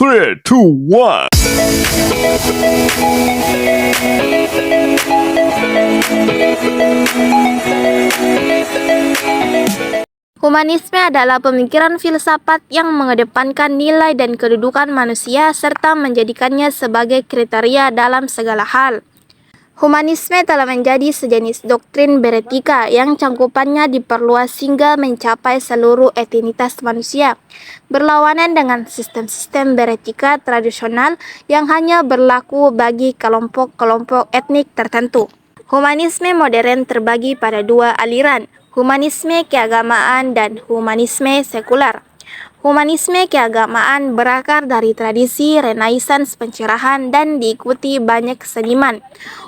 3, 2, 1. Humanisme adalah pemikiran filsafat yang mengedepankan nilai dan kedudukan manusia serta menjadikannya sebagai kriteria dalam segala hal. Humanisme telah menjadi sejenis doktrin beretika yang cangkupannya diperluas hingga mencapai seluruh etinitas manusia, berlawanan dengan sistem-sistem beretika tradisional yang hanya berlaku bagi kelompok-kelompok etnik tertentu. Humanisme modern terbagi pada dua aliran, humanisme keagamaan dan humanisme sekular. Humanisme keagamaan berakar dari tradisi Renaissance pencerahan dan diikuti banyak seniman,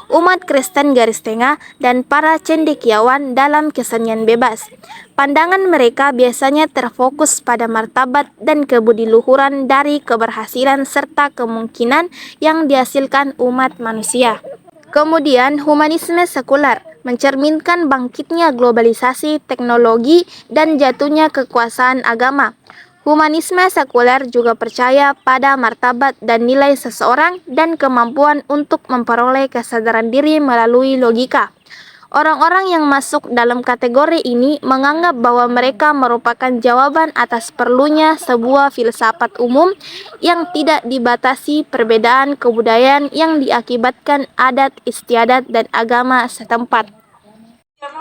umat Kristen garis tengah, dan para cendekiawan dalam kesenian bebas. Pandangan mereka biasanya terfokus pada martabat dan kebudiluhuran dari keberhasilan serta kemungkinan yang dihasilkan umat manusia. Kemudian, humanisme sekular mencerminkan bangkitnya globalisasi teknologi dan jatuhnya kekuasaan agama. Humanisme sekuler juga percaya pada martabat dan nilai seseorang dan kemampuan untuk memperoleh kesadaran diri melalui logika. Orang-orang yang masuk dalam kategori ini menganggap bahwa mereka merupakan jawaban atas perlunya sebuah filsafat umum yang tidak dibatasi perbedaan kebudayaan yang diakibatkan adat istiadat dan agama setempat.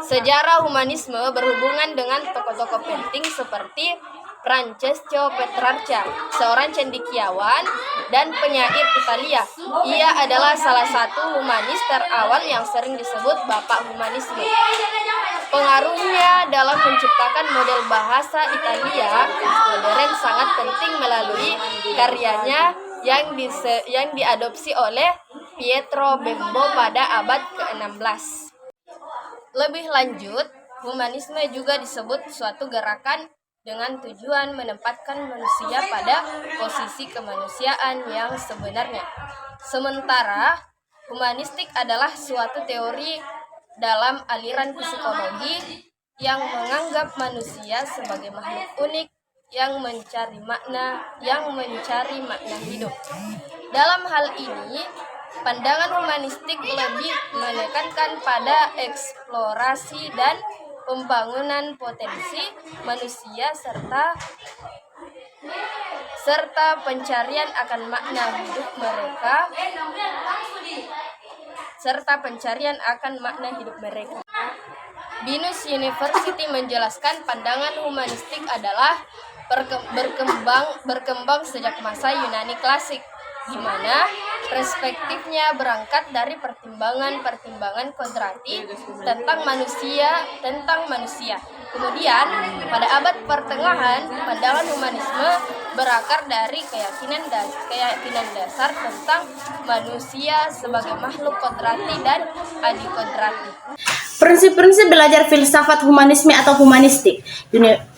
Sejarah humanisme berhubungan dengan tokoh-tokoh penting seperti Francesco Petrarca, seorang cendekiawan dan penyair Italia. Ia adalah salah satu humanis terawal yang sering disebut Bapak Humanisme. Pengaruhnya dalam menciptakan model bahasa Italia modern sangat penting melalui karyanya yang diadopsi oleh Pietro Bembo pada abad ke-16. Lebih lanjut, humanisme juga disebut suatu gerakan dengan tujuan menempatkan manusia pada posisi kemanusiaan yang sebenarnya. Sementara, humanistik adalah suatu teori dalam aliran psikologi yang menganggap manusia sebagai makhluk unik yang mencari makna hidup. Dalam hal ini, pandangan humanistik lebih menekankan pada eksplorasi dan pembangunan potensi manusia serta pencarian akan makna hidup mereka. Binus University menjelaskan pandangan humanistik adalah berkembang sejak masa Yunani klasik, di mana perspektifnya berangkat dari pertimbangan kodrati tentang manusia. Kemudian, pada abad pertengahan, pandangan humanisme berakar dari keyakinan dasar tentang manusia sebagai makhluk kodrati dan adikodrati. Prinsip-prinsip belajar filsafat humanisme atau humanistik.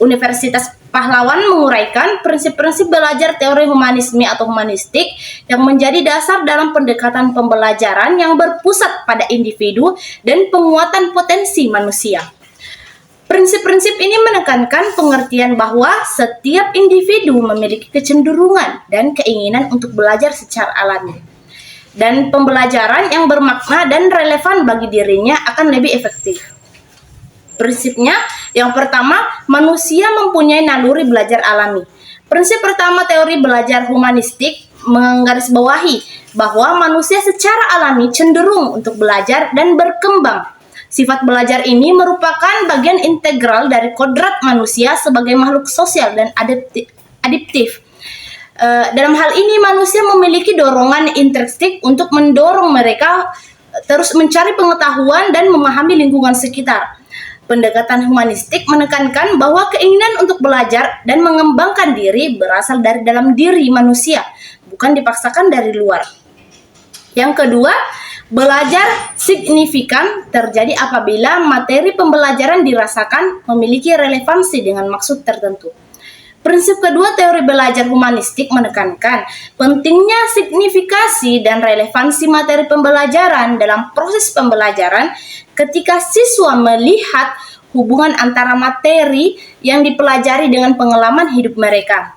Universitas Pahlawan menguraikan prinsip-prinsip belajar teori humanisme atau humanistik yang menjadi dasar dalam pendekatan pembelajaran yang berpusat pada individu dan penguatan potensi manusia. Prinsip-prinsip ini menekankan pengertian bahwa setiap individu memiliki kecenderungan dan keinginan untuk belajar secara alami, dan pembelajaran yang bermakna dan relevan bagi dirinya akan lebih efektif. Prinsipnya, yang pertama, manusia mempunyai naluri belajar alami. Prinsip pertama teori belajar humanistik menggarisbawahi bahwa manusia secara alami cenderung untuk belajar dan berkembang. Sifat belajar ini merupakan bagian integral dari kodrat manusia sebagai makhluk sosial dan adaptif. Dalam hal ini, manusia memiliki dorongan intrinsik untuk mendorong mereka terus mencari pengetahuan dan memahami lingkungan sekitar. Pendekatan humanistik menekankan bahwa keinginan untuk belajar dan mengembangkan diri berasal dari dalam diri manusia, bukan dipaksakan dari luar. Yang kedua, belajar signifikan terjadi apabila materi pembelajaran dirasakan memiliki relevansi dengan maksud tertentu. Prinsip kedua teori belajar humanistik menekankan pentingnya signifikasi dan relevansi materi pembelajaran dalam proses pembelajaran ketika siswa melihat hubungan antara materi yang dipelajari dengan pengalaman hidup mereka.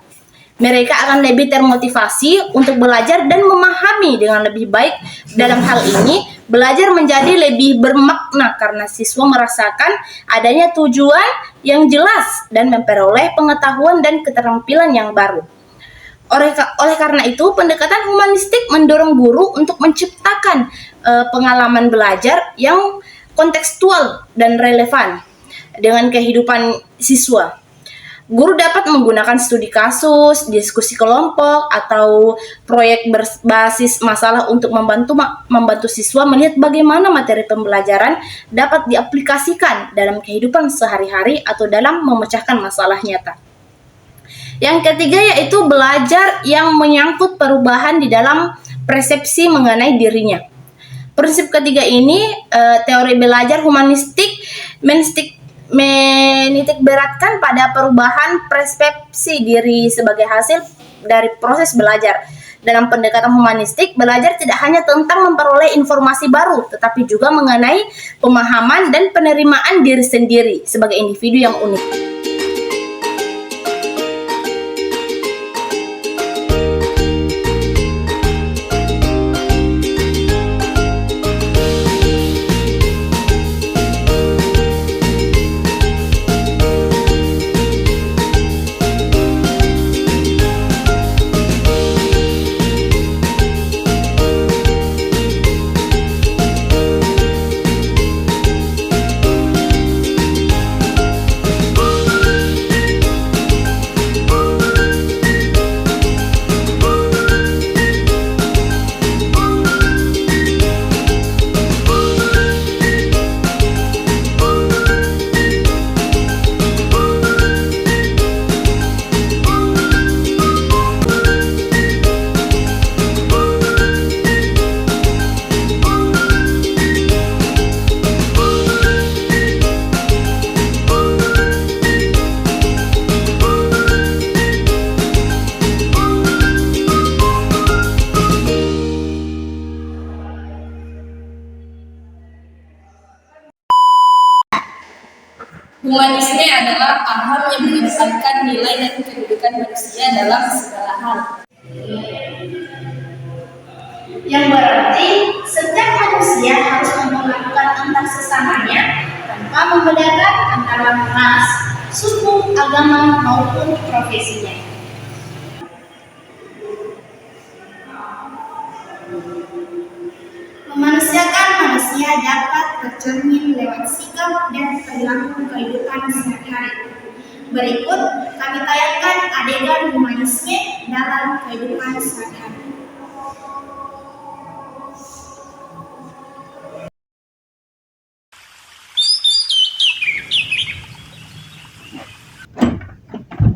Mereka akan lebih termotivasi untuk belajar dan memahami dengan lebih baik. Dalam hal ini, belajar menjadi lebih bermakna karena siswa merasakan adanya tujuan yang jelas dan memperoleh pengetahuan dan keterampilan yang baru. Oleh karena itu, pendekatan humanistik mendorong guru untuk menciptakan pengalaman belajar yang kontekstual dan relevan dengan kehidupan siswa. Guru dapat menggunakan studi kasus, diskusi kelompok, atau proyek berbasis masalah untuk membantu siswa melihat bagaimana materi pembelajaran dapat diaplikasikan dalam kehidupan sehari-hari atau dalam memecahkan masalah nyata. Yang ketiga yaitu belajar yang menyangkut perubahan di dalam persepsi mengenai dirinya. Prinsip ketiga ini, teori belajar humanistik menitik beratkan pada perubahan persepsi diri sebagai hasil dari proses belajar. Dalam pendekatan humanistik, belajar tidak hanya tentang memperoleh informasi baru, tetapi juga mengenai pemahaman dan penerimaan diri sendiri sebagai individu yang unik. Humanisme adalah paham yang mengedepankan nilai dan kedudukan manusia dalam segala hal. Yang berarti setiap manusia harus memperlakukan antar sesamanya tanpa membedakan antara ras, suku, agama maupun profesinya. Memanusiakan manusia dapat tercermin lewat sikap dan perilaku kehidupan sehari-hari. Berikut kami tayangkan adegan humanisme dalam kehidupan sehari-hari.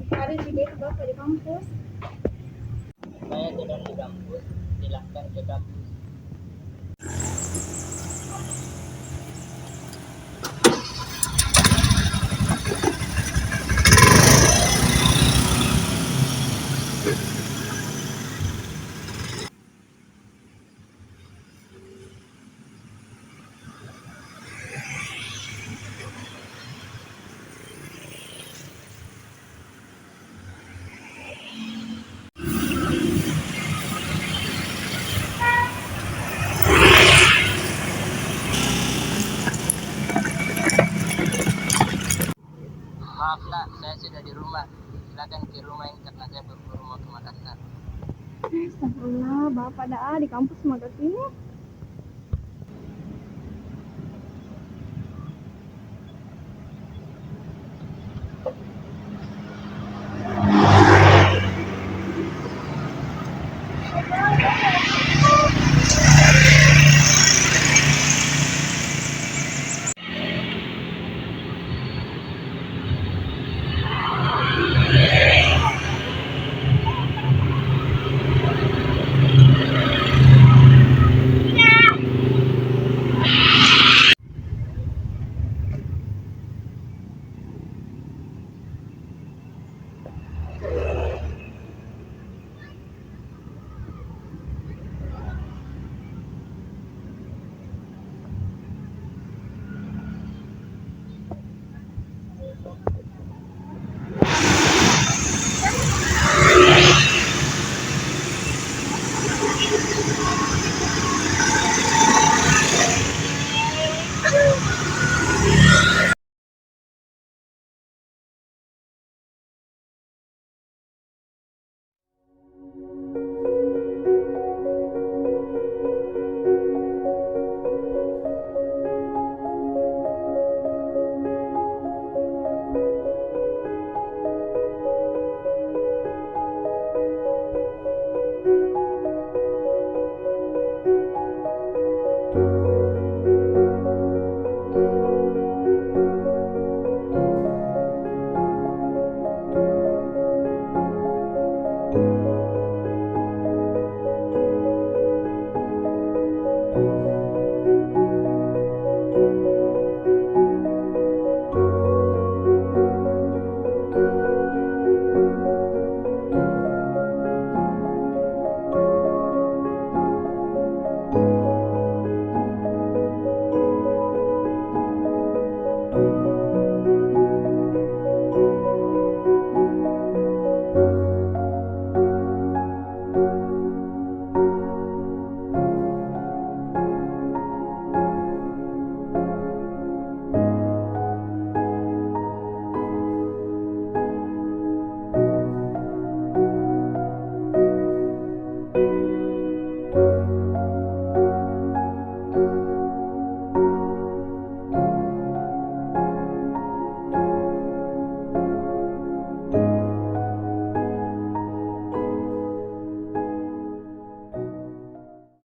Ada juga Bapak di kampus. Saya sedang di kampus, silahkan ke kampus. Maaf Kak, saya sudah di rumah. Silakan ke rumah ini karena saya berburu mau ke Makassar. Astagfirullah, Bapak dah di kampus mau ke sini.